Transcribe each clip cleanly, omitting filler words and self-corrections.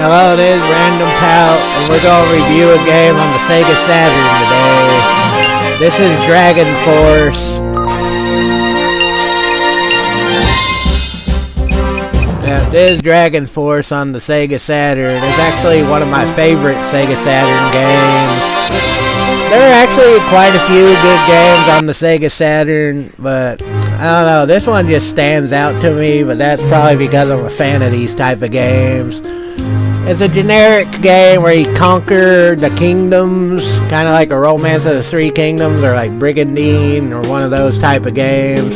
Hello, it is Random Pal, and we're going to review a game on the Sega Saturn today. This is Dragon Force. Yeah, this is Dragon Force on the Sega Saturn. It's actually one of my favorite Sega Saturn games. There are actually quite a few good games on the Sega Saturn, but I don't know, this one just stands out to me, but that's probably because I'm a fan of these type of games. It's a generic game where you conquer the kingdoms, kind of like a Romance of the Three Kingdoms, or like Brigandine, or one of those type of games.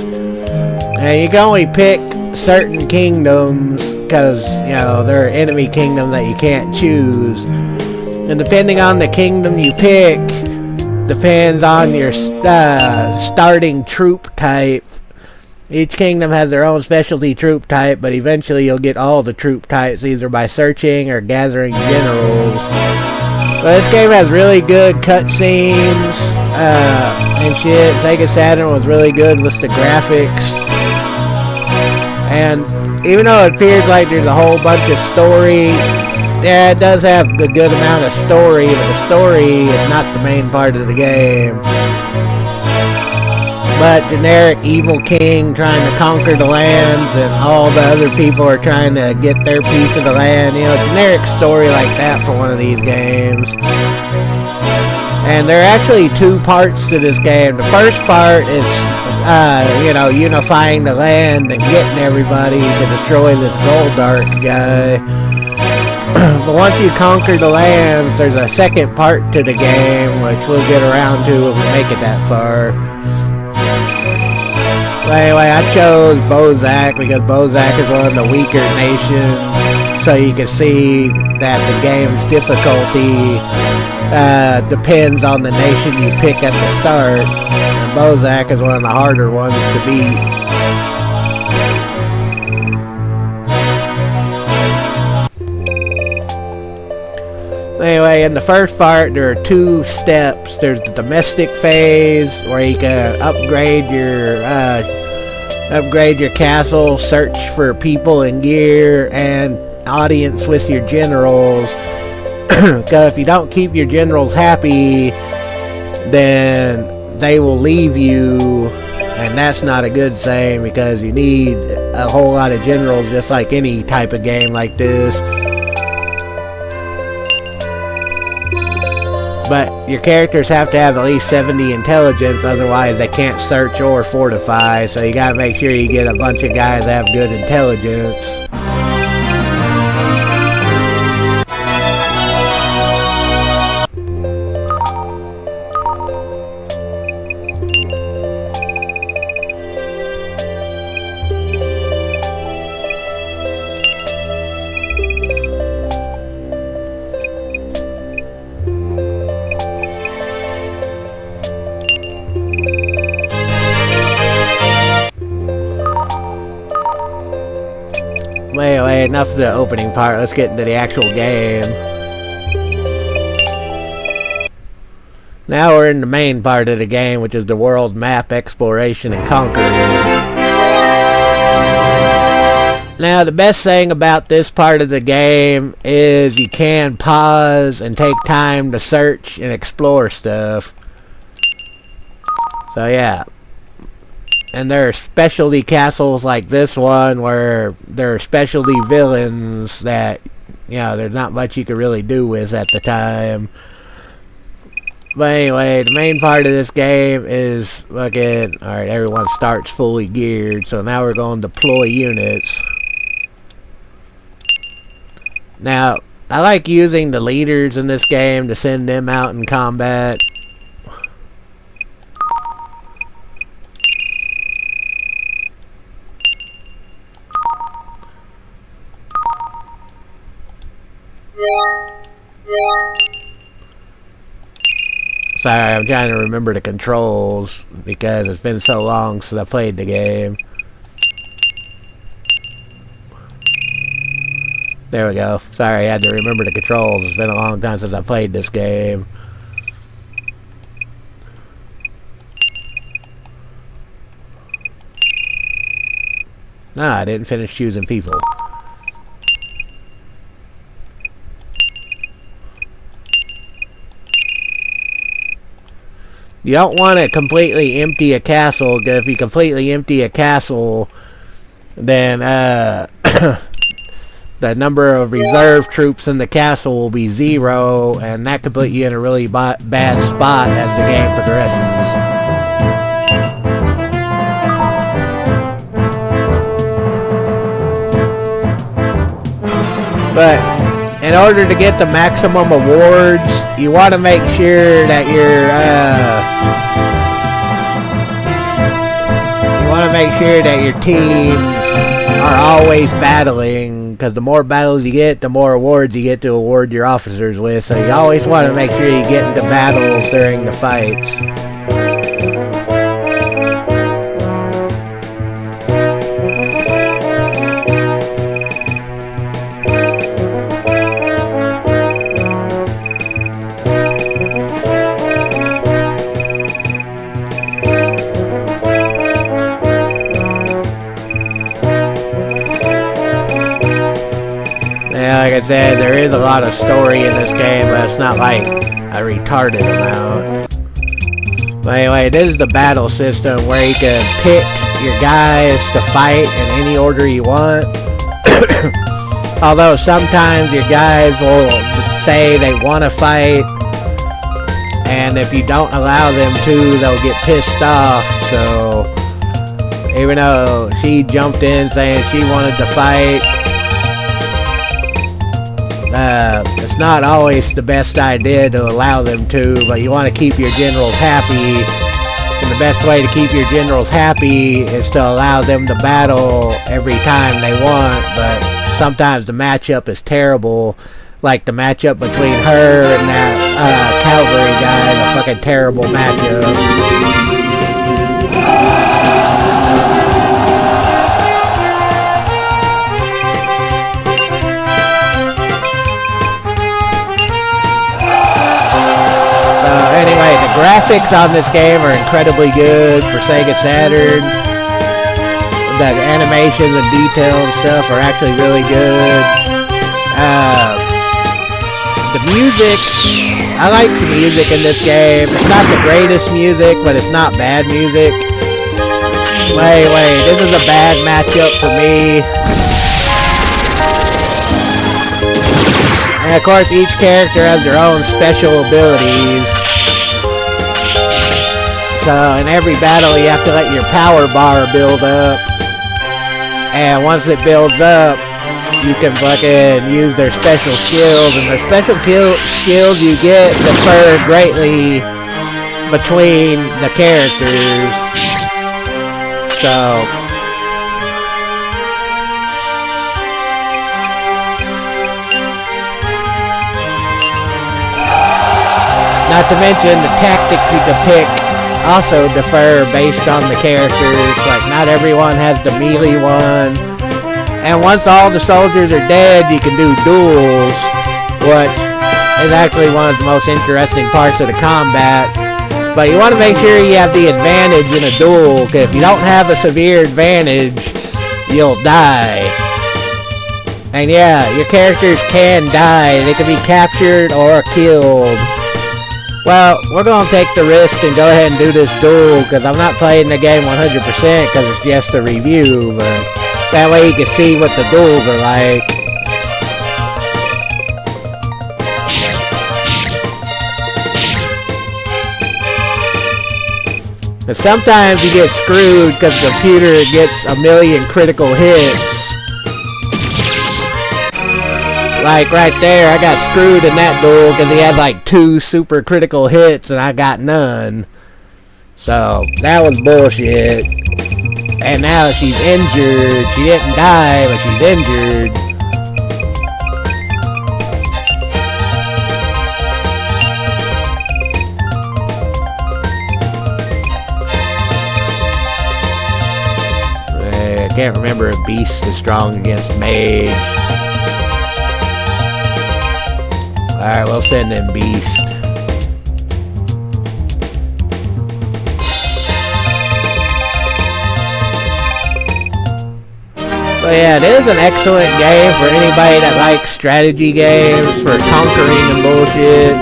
And you can only pick certain kingdoms, because, you know, they're enemy kingdom that you can't choose. And depending on the kingdom you pick, depends on your starting troop type. Each kingdom has their own specialty troop type, but eventually you'll get all the troop types either by searching or gathering generals. But this game has really good cutscenes and shit. Sega Saturn was really good with the graphics. And even though it feels like there's a whole bunch of story, yeah, it does have a good amount of story, but the story is not the main part of the game. But generic evil king trying to conquer the lands, and all the other people are trying to get their piece of the land. You know, generic story like that for one of these games. And there are actually two parts to this game. The first part is, you know, unifying the land and getting everybody to destroy this Goldark guy. But once you conquer the lands, there's a second part to the game, which we'll get around to if we make it that far. Anyway, I chose Bozak because Bozak is one of the weaker nations, so you can see that the game's difficulty depends on the nation you pick at the start, and Bozak is one of the harder ones to beat. Anyway, in the first part, there are two steps. There's the domestic phase, where you can upgrade your castle, search for people and gear, and audience with your generals. Because if you don't keep your generals happy, then they will leave you, and that's not a good thing, because you need a whole lot of generals, just like any type of game like this. But your characters have to have at least 70 intelligence, otherwise they can't search or fortify, so you gotta make sure you get a bunch of guys that have good intelligence. Wait, enough of the opening part. Let's get into the actual game. Now we're in the main part of the game, which is the world map exploration and conquering. Now, the best thing about this part of the game is you can pause and take time to search and explore stuff. So yeah. And there are specialty castles like this one where there are specialty villains that, you know, there's not much you could really do with at the time. But anyway, the main part of this game is fucking, alright, everyone starts fully geared, so now we're going to deploy units. Now, I like using the leaders in this game to send them out in combat. Sorry, I'm trying to remember the controls because it's been so long since I played the game. There we go. Sorry, I had to remember the controls. It's been a long time since I played this game. Nah, I didn't finish choosing people. You don't want to completely empty a castle, because if you completely empty a castle, then the number of reserve troops in the castle will be 0, and that could put you in a really bad spot as the game progresses. But in order to get the maximum awards, you want to make sure that your teams are always battling, because the more battles you get, the more awards you get to award your officers with. So you always want to make sure you get into battles during the fights. Yeah, like I said, there is a lot of story in this game, but it's not like a retarded amount. But anyway, this is the battle system where you can pick your guys to fight in any order you want. Although sometimes your guys will say they want to fight, and if you don't allow them to, they'll get pissed off. So even though she jumped in saying she wanted to fight, it's not always the best idea to allow them to, but you want to keep your generals happy, and the best way to keep your generals happy is to allow them to battle every time they want. But sometimes the matchup is terrible, like the matchup between her and that cavalry guy, the fucking terrible matchup. Anyway, the graphics on this game are incredibly good for Sega Saturn. The animations and detail and stuff are actually really good. The music, I like the music in this game. It's not the greatest music, but it's not bad music. Wait, this is a bad matchup for me. And of course, each character has their own special abilities. So in every battle, you have to let your power bar build up. And once it builds up, you can fucking use their special skills. And their special skills you get differ greatly between the characters. So not to mention the tactics you can pick also differ based on the characters. Like, not everyone has the melee one. And once all the soldiers are dead, you can do duels, which is actually one of the most interesting parts of the combat. But you want to make sure you have the advantage in a duel, because if you don't have a severe advantage, you'll die. And yeah, your characters can die. They can be captured or killed. Well, we're going to take the risk and go ahead and do this duel, because I'm not playing the game 100% because it's just a review, but that way you can see what the duels are like. But sometimes you get screwed because the computer gets 1,000,000 critical hits. Like right there, I got screwed in that duel because he had like 2 super critical hits and I got none. So that was bullshit. And now she's injured. She didn't die, but she's injured. I can't remember if Beast is strong against Mage. Alright, we'll send in Beast. But yeah, it is an excellent game for anybody that likes strategy games, for conquering and bullshit.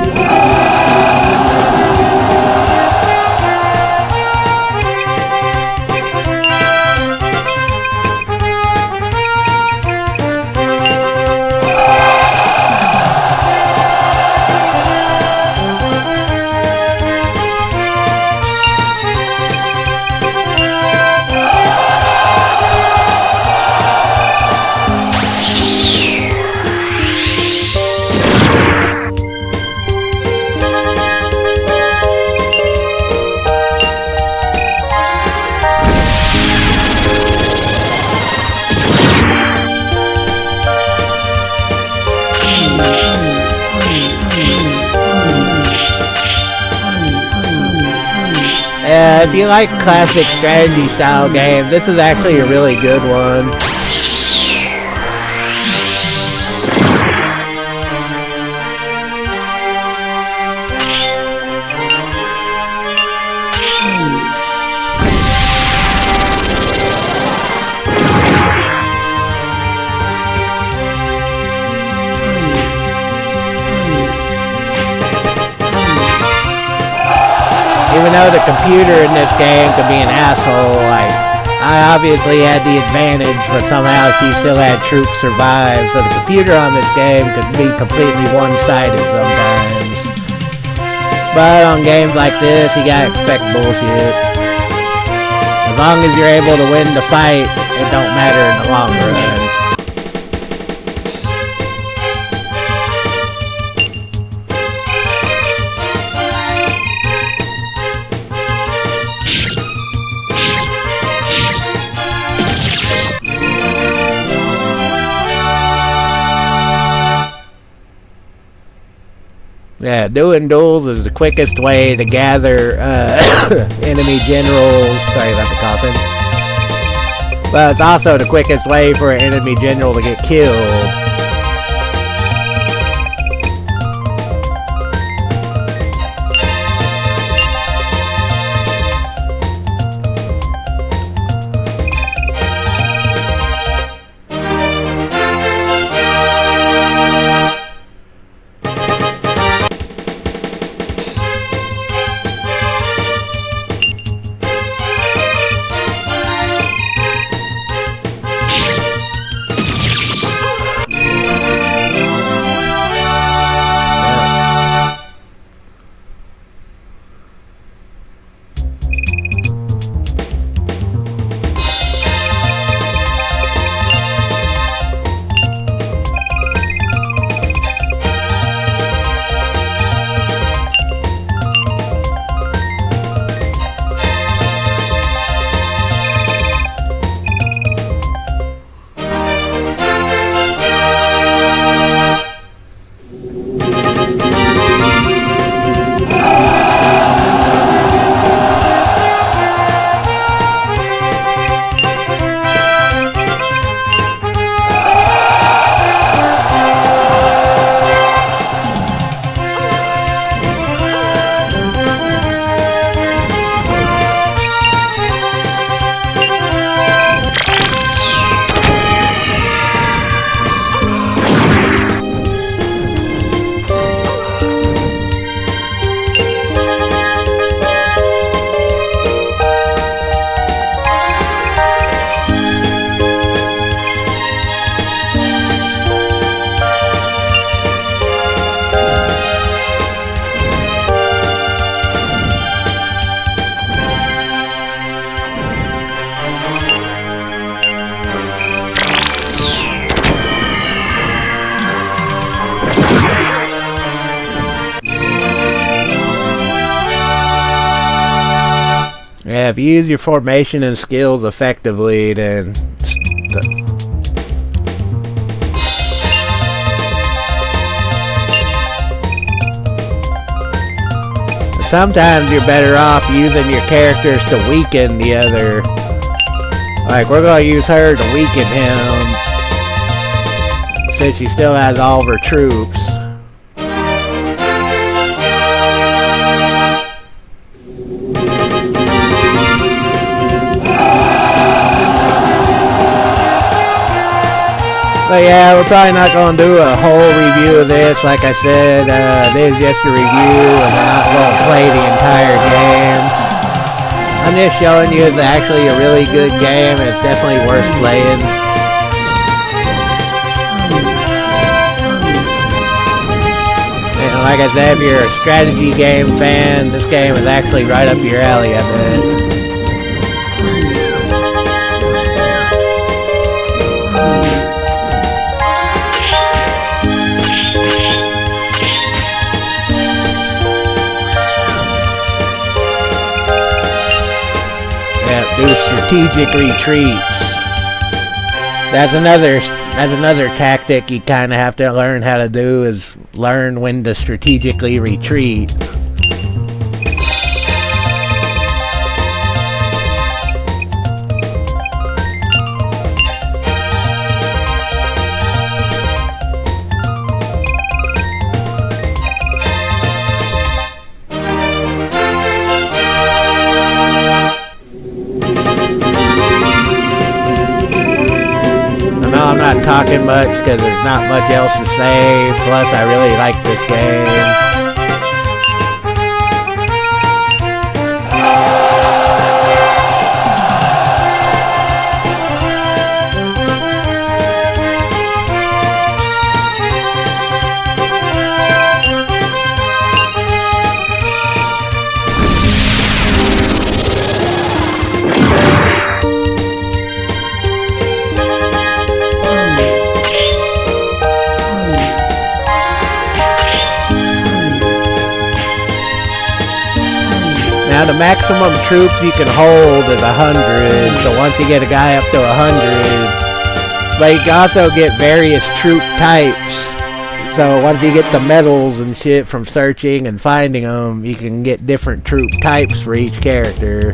If you like classic strategy style games, this is actually a really good one. Even though the computer in this game could be an asshole, like, I obviously had the advantage, but somehow she still had troops survive, so the computer on this game could be completely one-sided sometimes. But on games like this, you gotta expect bullshit. As long as you're able to win the fight, it don't matter in the long run. Yeah, doing duels is the quickest way to gather enemy generals. Sorry about the coughing. But it's also the quickest way for an enemy general to get killed. Yeah, if you use your formation and skills effectively, then sometimes you're better off using your characters to weaken the other. Like, we're gonna use her to weaken him since she still has all of her troops. But yeah, we're probably not going to do a whole review of this. Like I said, this is just a review, and we're not going to play the entire game. I'm just showing you it's actually a really good game, and it's definitely worth playing. And like I said, if you're a strategy game fan, this game is actually right up your alley, I bet. Do strategic retreats. That's another as another tactic you kind of have to learn how to do is learn when to strategically retreat. I'm not talking much because there's not much else to say, plus I really like this game. Now the maximum troops you can hold is 100, so once you get a guy up to 100, but you can also get various troop types. So once you get the medals and shit from searching and finding them, you can get different troop types for each character.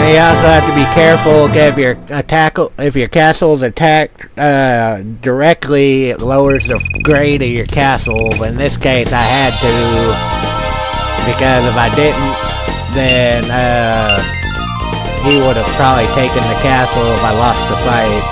You also have to be careful if your castle's attacked directly, it lowers the grade of your castle. But in this case, I had to, because if I didn't, then he would have probably taken the castle if I lost the fight.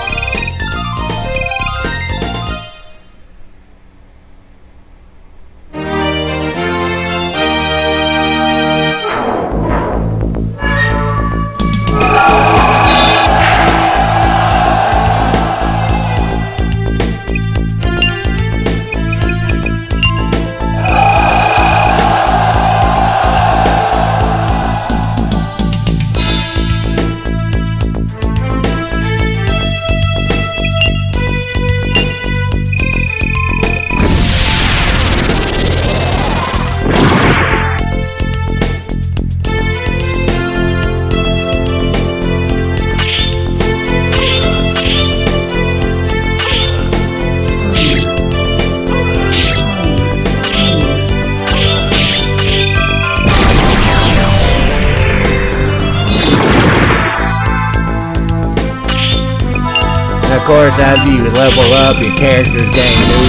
Of course, as you level up, your characters gain new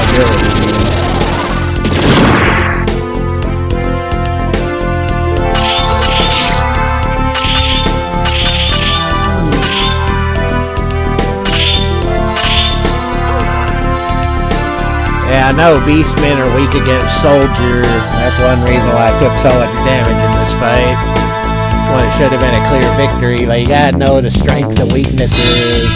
abilities. Yeah, I know Beastmen are weak against soldiers. That's one reason why I took so much damage in this fight. When it should have been a clear victory. But you gotta know the strengths and weaknesses.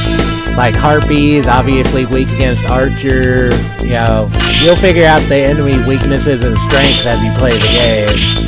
Like Harpies, obviously weak against Archer. You know, you'll figure out the enemy weaknesses and strengths as you play the game.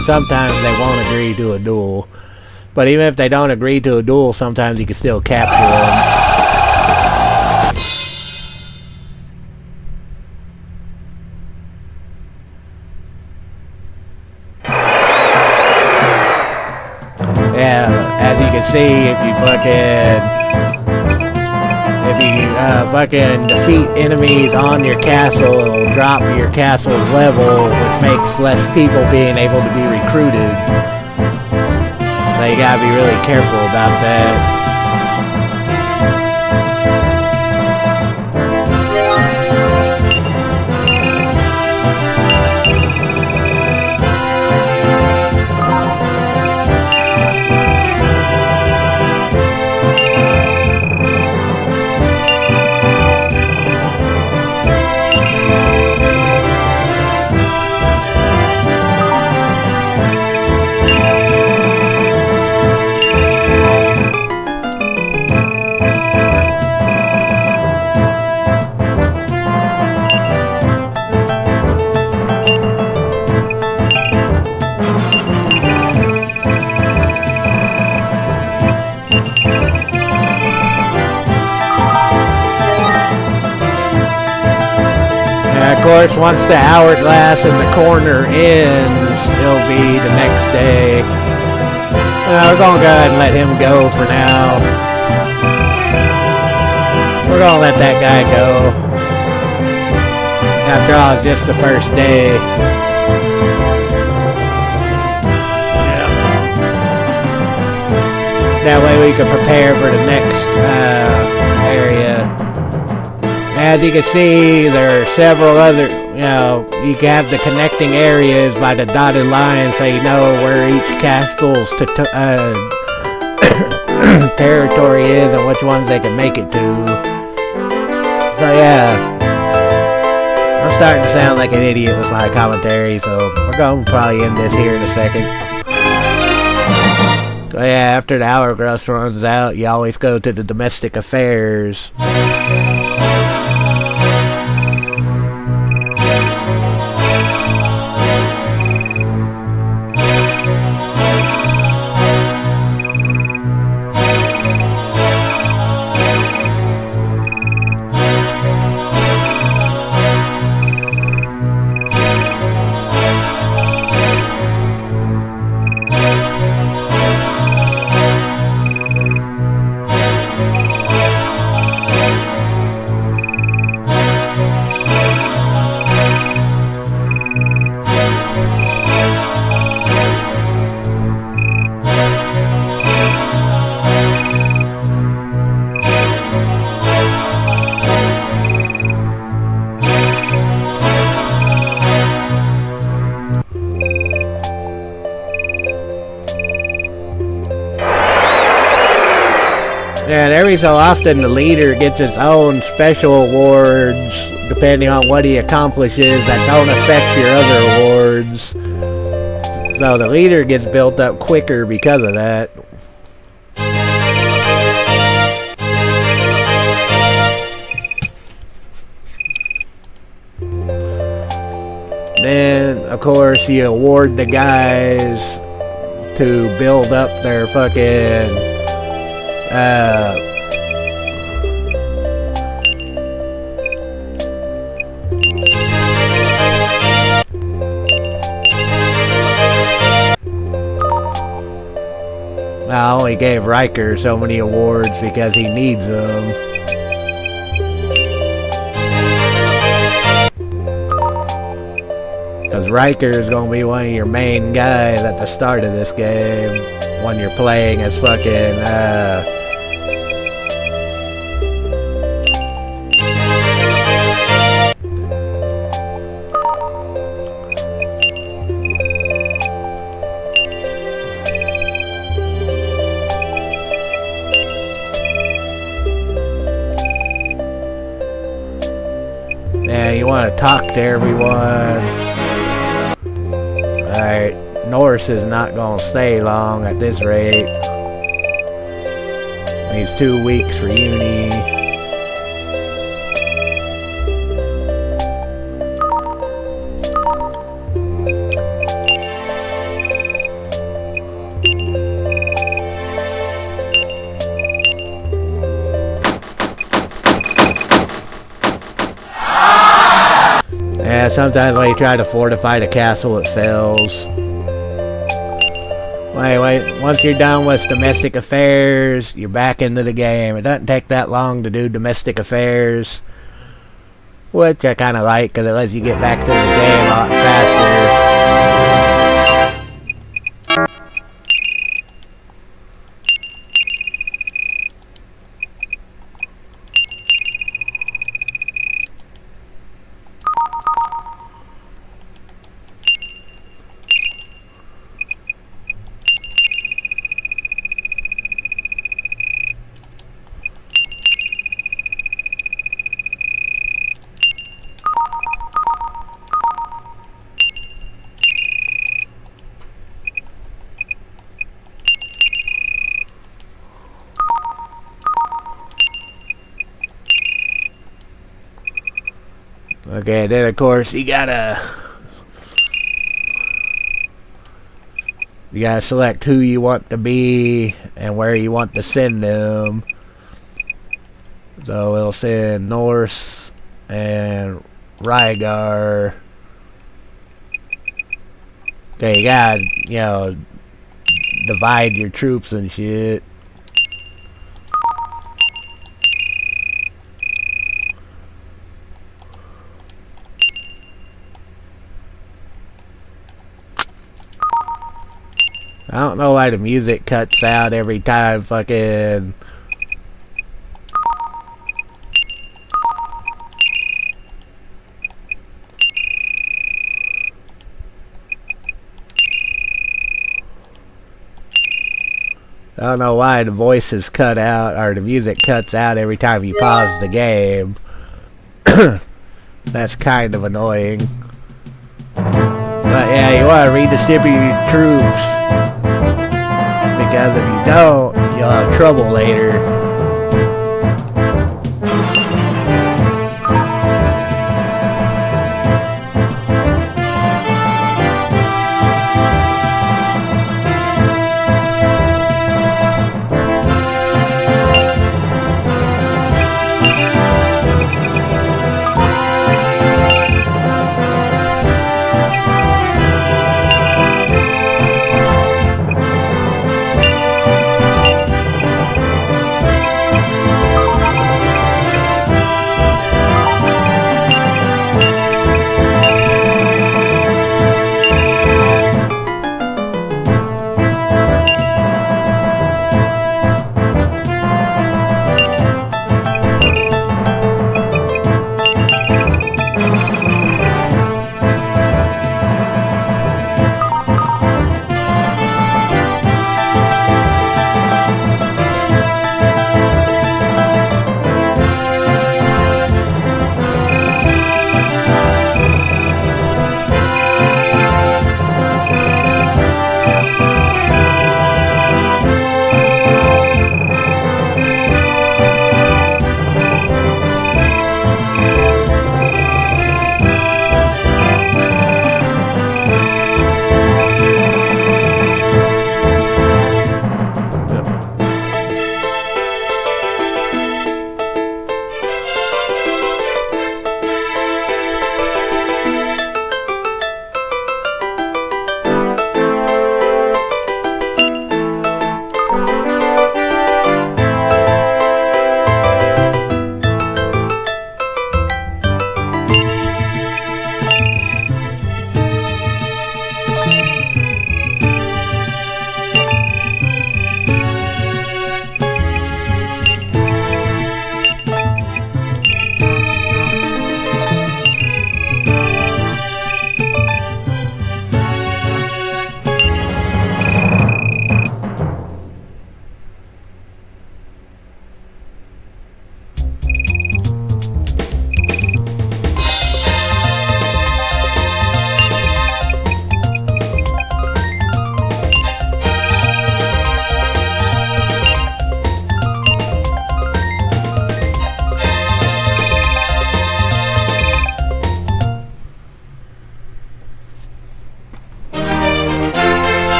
and sometimes they won't agree to a duel. But even if they don't agree to a duel, sometimes you can still capture them. Yeah, as you can see, if you fucking defeat enemies on your castle, it'll drop your castle's level, which makes less people being able to be recruited. So you gotta be really careful about that. Of course, once the hourglass in the corner ends, it'll be the next day. We're going to go ahead and let him go for now. We're going to let that guy go. After all, it's just the first day. Yeah. That way we can prepare for the next area. As you can see, there are several other, you can have the connecting areas by the dotted line so you know where each castle's territory is and which ones they can make it to. So yeah, I'm starting to sound like an idiot with my commentary, so we're going to probably end this here in a second. So yeah, after the hourglass runs out, you always go to the domestic affairs. And every so often the leader gets his own special awards depending on what he accomplishes that don't affect your other awards. So the leader gets built up quicker because of that. Then, of course, you award the guys to build up their fucking I only gave Riker so many awards because he needs them. Because Riker is going to be one of your main guys at the start of this game when you're playing as fucking, yeah, you want to talk to everyone. Alright, Norse is not going to stay long at this rate. Needs 2 weeks for uni. Yeah, sometimes when you try to fortify the castle, it fails. Wait, once you're done with domestic affairs, you're back into the game. It doesn't take that long to do domestic affairs, which I kind of like because it lets you get back to the game a lot faster. Okay, then of course you gotta select who you want to be and where you want to send them. So it'll send Norse and Rygar. Okay, you gotta, divide your troops and shit. I don't know why the music cuts out every time fucking... I don't know why the voice is cut out, or the music cuts out every time you pause the game. That's kind of annoying. But yeah, you want to redistribute your troops. Because if you don't, you'll have trouble later.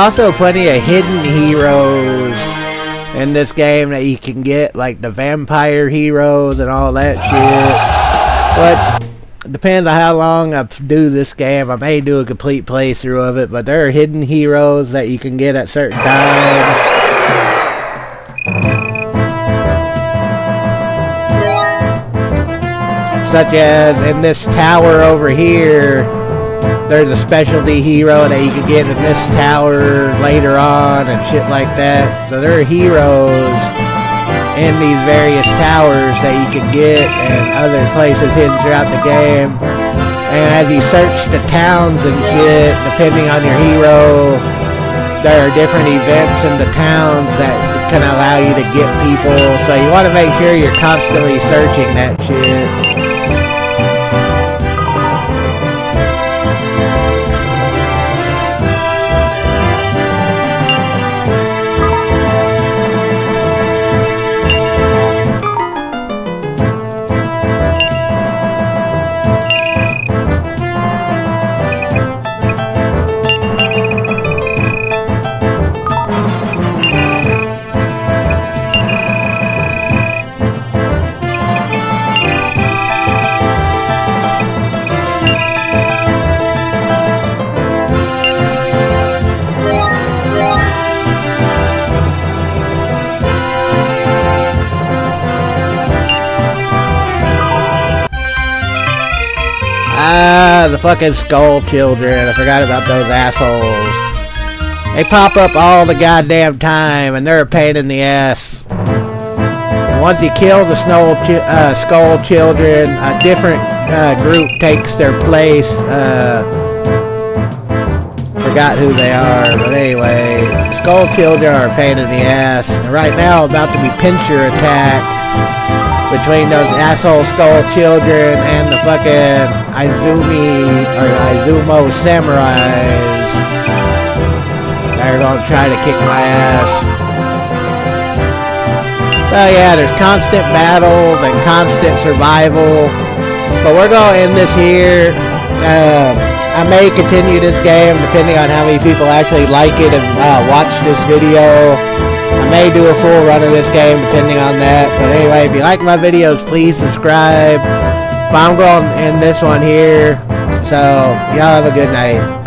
also plenty of hidden heroes in this game that you can get, like the vampire heroes and all that shit. But depends on how long I do this game. I may do a complete playthrough of it, but there are hidden heroes that you can get at certain times. Such as in this tower over here, there's a specialty hero that you can get in this tower later on and shit like that. So there are heroes in these various towers that you can get and other places hidden throughout the game. And as you search the towns and shit, depending on your hero, there are different events in the towns that can allow you to get people. So you want to make sure you're constantly searching that shit. The fucking skull children. I forgot about those assholes. They pop up all the goddamn time, and they're a pain in the ass. And once you kill the skull children, a different group takes their place. Forgot who they are, but anyway, skull children are a pain in the ass. And right now, about to be pincher attacked between those asshole skull children and the fucking Izumo samurais. They're gonna try to kick my ass. So yeah, there's constant battles and constant survival. But we're gonna end this here. I may continue this game depending on how many people actually like it and watch this video. I may do a full run of this game depending on that. But anyway, if you like my videos, please subscribe. But I'm going to end this one here. So, y'all have a good night.